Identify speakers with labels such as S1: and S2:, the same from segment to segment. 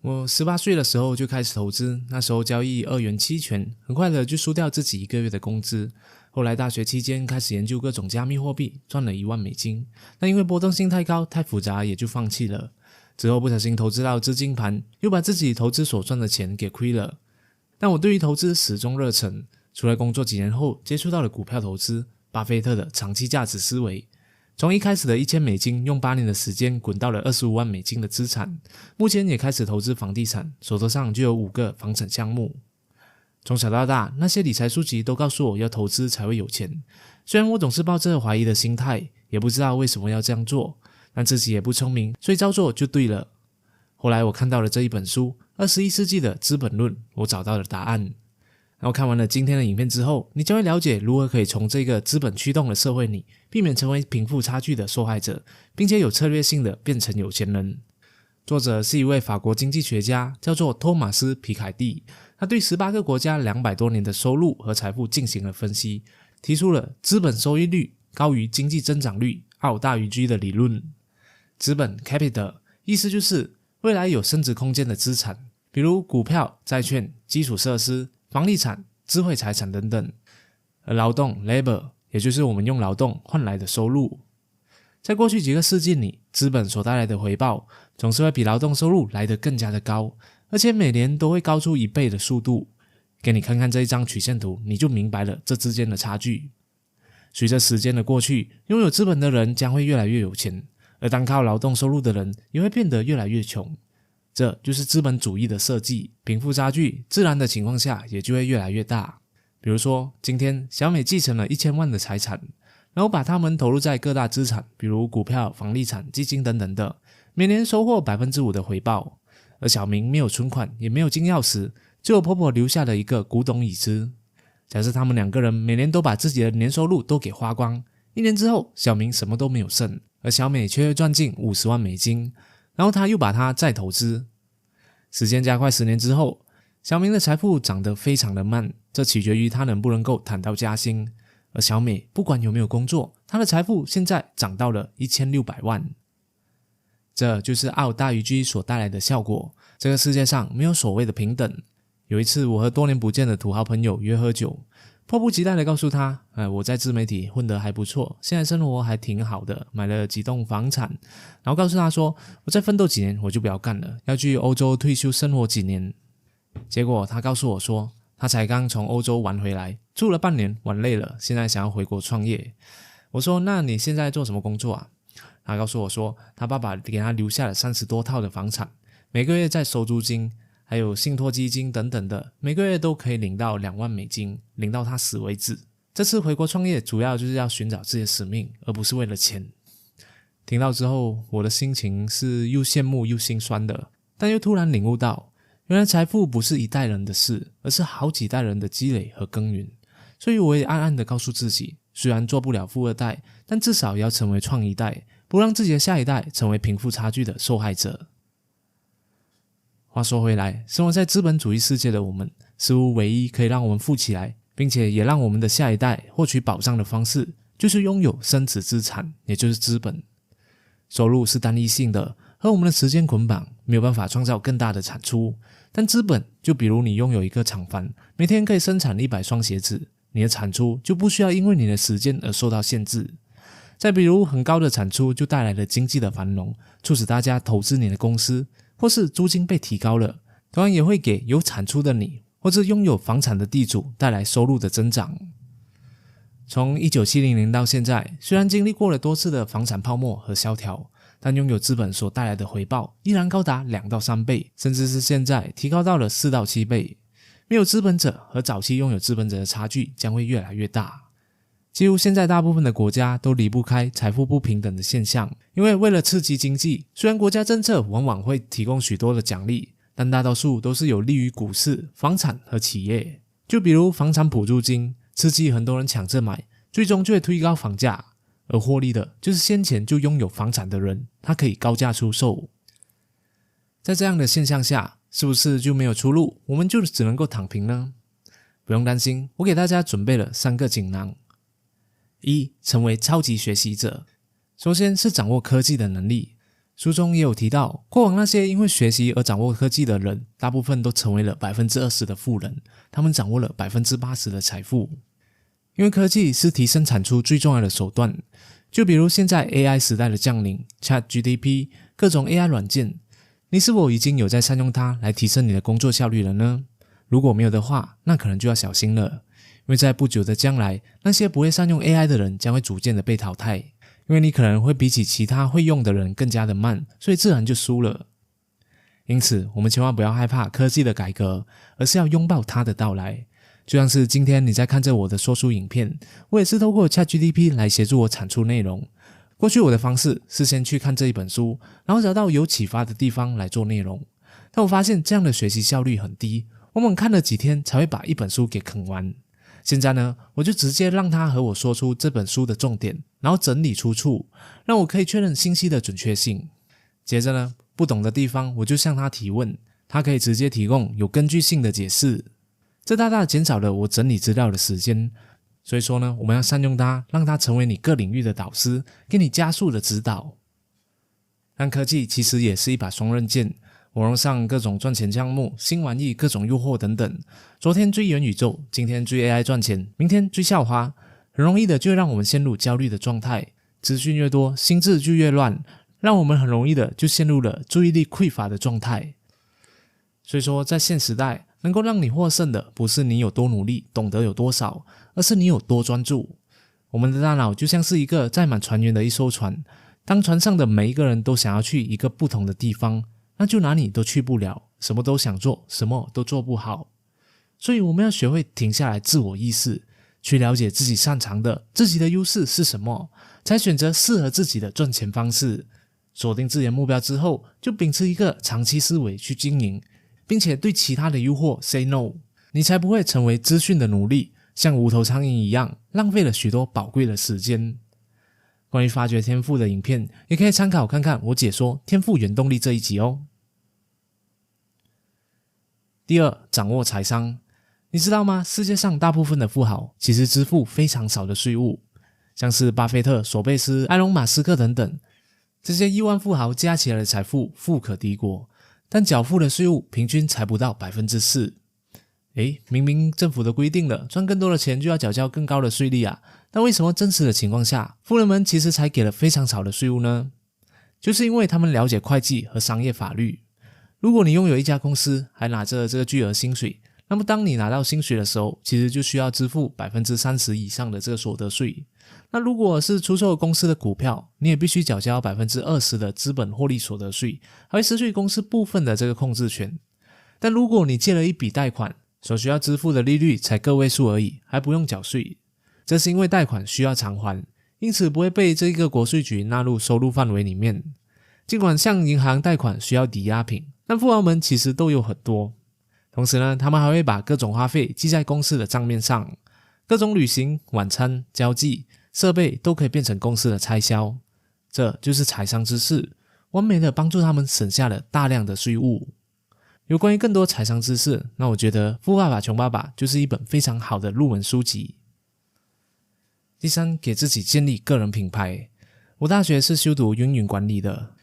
S1: 我18岁的时候就开始投资，那时候交易2元期权，很快的就输掉自己1个月的工资。后来大学期间开始研究各种加密货币，赚了1万美金，但因为波动性太高太复杂，也就放弃了。之后不小心投资到资金盘，又把自己投资所赚的钱给亏了。但我对于投资始终热忱，出来工作几年后，接触到了股票投资，巴菲特的长期价值思维。从一开始的1000美金，用8年的时间滚到了25万美金的资产，目前也开始投资房地产，手头上就有5个房产项目。从小到大，那些理财书籍都告诉我要投资才会有钱，虽然我总是抱着怀疑的心态，也不知道为什么要这样做，但自己也不聪明，所以照做就对了。后来我看到了这一本书《21世纪的资本论》，我找到了答案。然后看完了今天的影片之后，你将会了解如何可以从这个资本驱动的社会里避免成为贫富差距的受害者，并且有策略性的变成有钱人。作者是一位法国经济学家，叫做托马斯·皮凯蒂，他对18个国家200多年的收入和财富进行了分析，提出了资本收益率高于经济增长率 R 大于 G 的理论。资本 Capital 意思就是未来有升值空间的资产，比如股票、债券、基础设施、房地产、智慧财产等等。而劳动 Labor 也就是我们用劳动换来的收入。在过去几个世纪里，资本所带来的回报总是会比劳动收入来得更加的高，而且每年都会高出1倍的速度。给你看看这一张曲线图，你就明白了这之间的差距。随着时间的过去，拥有资本的人将会越来越有钱，而单靠劳动收入的人也会变得越来越穷。这就是资本主义的设计，贫富差距自然的情况下也就会越来越大。比如说，今天小美继承了1000万的财产，然后把它们投入在各大资产，比如股票、房地产、基金等等的，每年收获 5% 的回报。而小明没有存款，也没有金钥匙，只有婆婆留下了一个古董椅子。假设他们2个人每年都把自己的年收入都给花光，1年之后小明什么都没有剩，而小美却会赚进50万美金，然后他又把它再投资。时间加快10年之后，小明的财富涨得非常的慢，这取决于他能不能够谈到加薪。而小美不管有没有工作，她的财富现在涨到了1600万。这就是 R 大于 G 所带来的效果。这个世界上没有所谓的平等。有一次我和多年不见的土豪朋友约喝酒，迫不及待地告诉他，我在自媒体混得还不错，现在生活还挺好的，买了几栋房产，然后告诉他说，我再奋斗几年我就不要干了，要去欧洲退休生活几年。结果他告诉我说，他才刚从欧洲玩回来，住了半年，玩累了，现在想要回国创业。我说，那你现在做什么工作啊？他告诉我说，他爸爸给他留下了30多套的房产，每个月在收租金，还有信托基金等等的，每个月都可以领到2万美金，领到他死为止。这次回国创业主要就是要寻找自己的使命，而不是为了钱。听到之后，我的心情是又羡慕又心酸的，但又突然领悟到，原来财富不是一代人的事，而是好几代人的积累和耕耘。所以我也暗暗地告诉自己，虽然做不了富二代，但至少也要成为创一代，不让自己的下一代成为贫富差距的受害者。话说回来，生活在资本主义世界的我们，似乎唯一可以让我们富起来，并且也让我们的下一代获取保障的方式，就是拥有升值资产，也就是资本。收入是单一性的，和我们的时间捆绑，没有办法创造更大的产出。但资本，就比如你拥有一个厂房，每天可以生产100双鞋子，你的产出就不需要因为你的时间而受到限制。再比如，很高的产出就带来了经济的繁荣，促使大家投资你的公司，或是租金被提高了，同样也会给有产出的你，或是拥有房产的地主带来收入的增长。从1970年到现在，虽然经历过了多次的房产泡沫和萧条，但拥有资本所带来的回报依然高达2到3倍，甚至是现在提高到了4到7倍。没有资本者和早期拥有资本者的差距将会越来越大。几乎现在大部分的国家都离不开财富不平等的现象，因为为了刺激经济，虽然国家政策往往会提供许多的奖励，但大多数都是有利于股市、房产和企业。就比如房产补助金，刺激很多人抢着买，最终就会推高房价，而获利的就是先前就拥有房产的人，他可以高价出售。在这样的现象下，是不是就没有出路，我们就只能够躺平呢？不用担心，我给大家准备了3个锦囊。1. 成为超级学习者。首先是掌握科技的能力。书中也有提到，过往那些因为学习而掌握科技的人，大部分都成为了 20% 的富人，他们掌握了 80% 的财富。因为科技是提升产出最重要的手段，就比如现在 AI 时代的降临， ChatGPT 各种 AI 软件，你是否已经有在善用它来提升你的工作效率了呢？如果没有的话，那可能就要小心了，因为在不久的将来，那些不会善用 AI 的人将会逐渐的被淘汰，因为你可能会比起其他会用的人更加的慢，所以自然就输了。因此我们千万不要害怕科技的改革，而是要拥抱它的到来。就像是今天你在看着我的说书影片，我也是透过 ChatGPT 来协助我产出内容。过去我的方式是先去看这一本书，然后找到有启发的地方来做内容，但我发现这样的学习效率很低，往往看了几天才会把一本书给啃完。现在呢，我就直接让他和我说出这本书的重点，然后整理出处，让我可以确认信息的准确性。接着呢，不懂的地方我就向他提问，他可以直接提供有根据性的解释，这大大减少了我整理资料的时间。所以说呢，我们要善用它，让它成为你各领域的导师，给你加速的指导。但科技其实也是一把双刃剑，网络上各种赚钱项目、新玩意、各种诱惑等等，昨天追元宇宙，今天追 AI 赚钱，明天追校花，很容易的就会让我们陷入焦虑的状态，资讯越多，心智就越乱，让我们很容易的就陷入了注意力匮乏的状态。所以说在现时代，能够让你获胜的不是你有多努力，懂得有多少，而是你有多专注。我们的大脑就像是一个载满船员的一艘船，当船上的每一个人都想要去一个不同的地方，那就哪里都去不了，什么都想做，什么都做不好。所以我们要学会停下来，自我意识，去了解自己擅长的，自己的优势是什么，才选择适合自己的赚钱方式。锁定自己的目标之后，就秉持一个长期思维去经营，并且对其他的诱惑 say no， 你才不会成为资讯的奴隶，像无头苍蝇一样浪费了许多宝贵的时间。关于发掘天赋的影片，也可以参考看看我解说天赋原动力这一集哦。第二，掌握财商。你知道吗？世界上大部分的富豪其实支付非常少的税务，像是巴菲特、索贝斯、埃隆·马斯克等等，这些亿万富豪加起来的财富富可敌国，但缴付的税务平均才不到 4%。 明明政府都规定了，赚更多的钱就要缴交更高的税率啊，但为什么真实的情况下，富人们其实才给了非常少的税务呢？就是因为他们了解会计和商业法律。如果你拥有一家公司，还拿着这个巨额薪水，那么当你拿到薪水的时候，其实就需要支付 30% 以上的这个所得税。那如果是出售公司的股票，你也必须缴交 20% 的资本获利所得税，还会失去公司部分的这个控制权。但如果你借了一笔贷款，所需要支付的利率才个位数而已，还不用缴税。这是因为贷款需要偿还，因此不会被这个国税局纳入收入范围里面。尽管向银行贷款需要抵押品，但富豪们其实都有很多。同时呢，他们还会把各种花费记在公司的账面上，各种旅行、晚餐、交际、设备都可以变成公司的开销。这就是财商知识，完美的帮助他们省下了大量的税务。有关于更多财商知识，那我觉得《富爸爸穷爸爸》就是一本非常好的入门书籍。第三，给自己建立个人品牌。我大学是修读运营管理的，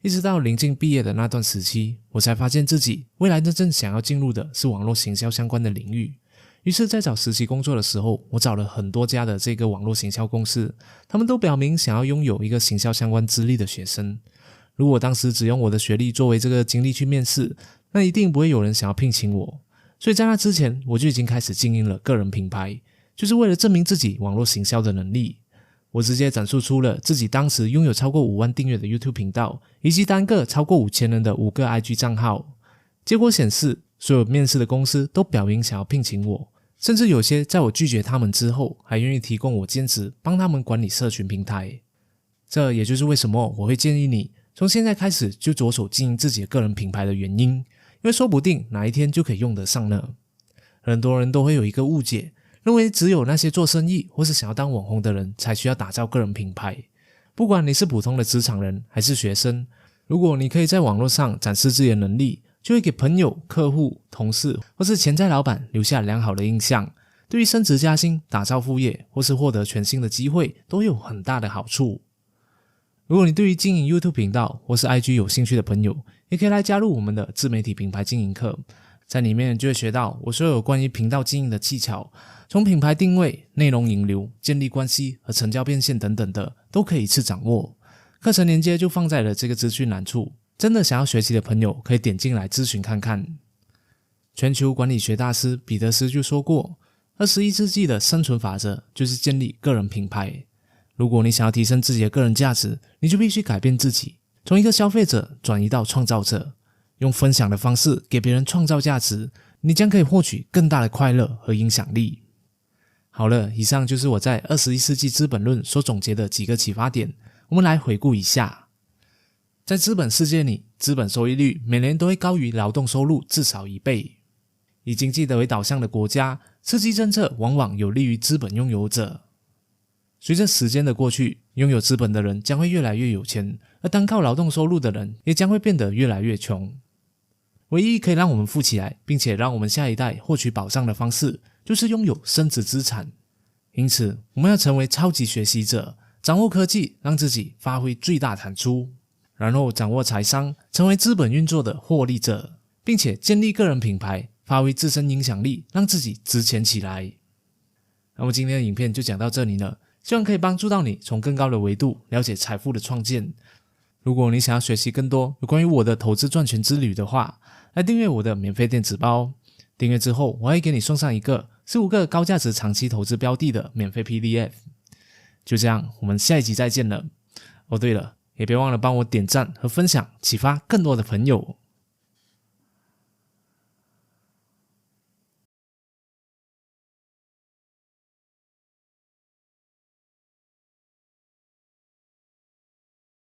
S1: 一直到临近毕业的那段时期，我才发现自己未来真正想要进入的是网络行销相关的领域。于是在找实习工作的时候，我找了很多家的这个网络行销公司，他们都表明想要拥有一个行销相关资历的学生。如果当时只用我的学历作为这个经历去面试，那一定不会有人想要聘请我。所以在那之前，我就已经开始经营了个人品牌，就是为了证明自己网络行销的能力。我直接展述出了自己当时拥有超过5万订阅的 YouTube 频道，以及单个超过5000人的5个 IG 账号。结果显示，所有面试的公司都表明想要聘请我，甚至有些在我拒绝他们之后，还愿意提供我兼职，帮他们管理社群平台。这也就是为什么我会建议你从现在开始就着手经营自己的个人品牌的原因，因为说不定哪一天就可以用得上呢。很多人都会有一个误解，认为只有那些做生意或是想要当网红的人才需要打造个人品牌。不管你是普通的职场人还是学生，如果你可以在网络上展示自己的能力，就会给朋友、客户、同事或是潜在老板留下良好的印象，对于升职加薪、打造副业或是获得全新的机会都有很大的好处。如果你对于经营 YouTube 频道或是 IG 有兴趣的朋友，也可以来加入我们的自媒体品牌经营课，在里面就会学到我所有关于频道经营的技巧，从品牌定位、内容引流、建立关系和成交变现等等的都可以一次掌握。课程连接就放在了这个资讯栏处，真的想要学习的朋友可以点进来咨询看看。全球管理学大师彼得斯就说过，21世纪的生存法则就是建立个人品牌。如果你想要提升自己的个人价值，你就必须改变自己，从一个消费者转移到创造者，用分享的方式给别人创造价值，你将可以获取更大的快乐和影响力。好了，以上就是我在21世纪资本论所总结的几个启发点，我们来回顾一下。在资本世界里，资本收益率每年都会高于劳动收入至少1倍。以经济为导向的国家，刺激政策往往有利于资本拥有者。随着时间的过去，拥有资本的人将会越来越有钱，而单靠劳动收入的人也将会变得越来越穷。唯一可以让我们富起来，并且让我们下一代获取保障的方式，就是拥有升值资产。因此，我们要成为超级学习者，掌握科技，让自己发挥最大产出，然后掌握财商，成为资本运作的获利者，并且建立个人品牌，发挥自身影响力，让自己值钱起来。那么今天的影片就讲到这里了，希望可以帮助到你从更高的维度了解财富的创建。如果你想要学习更多有关于我的投资赚钱之旅的话，来订阅我的免费电子报。订阅之后，我会给你送上一个15个高价值长期投资标的的免费 PDF。就这样，我们下一集再见了。哦对了，也别忘了帮我点赞和分享，启发更多的朋友。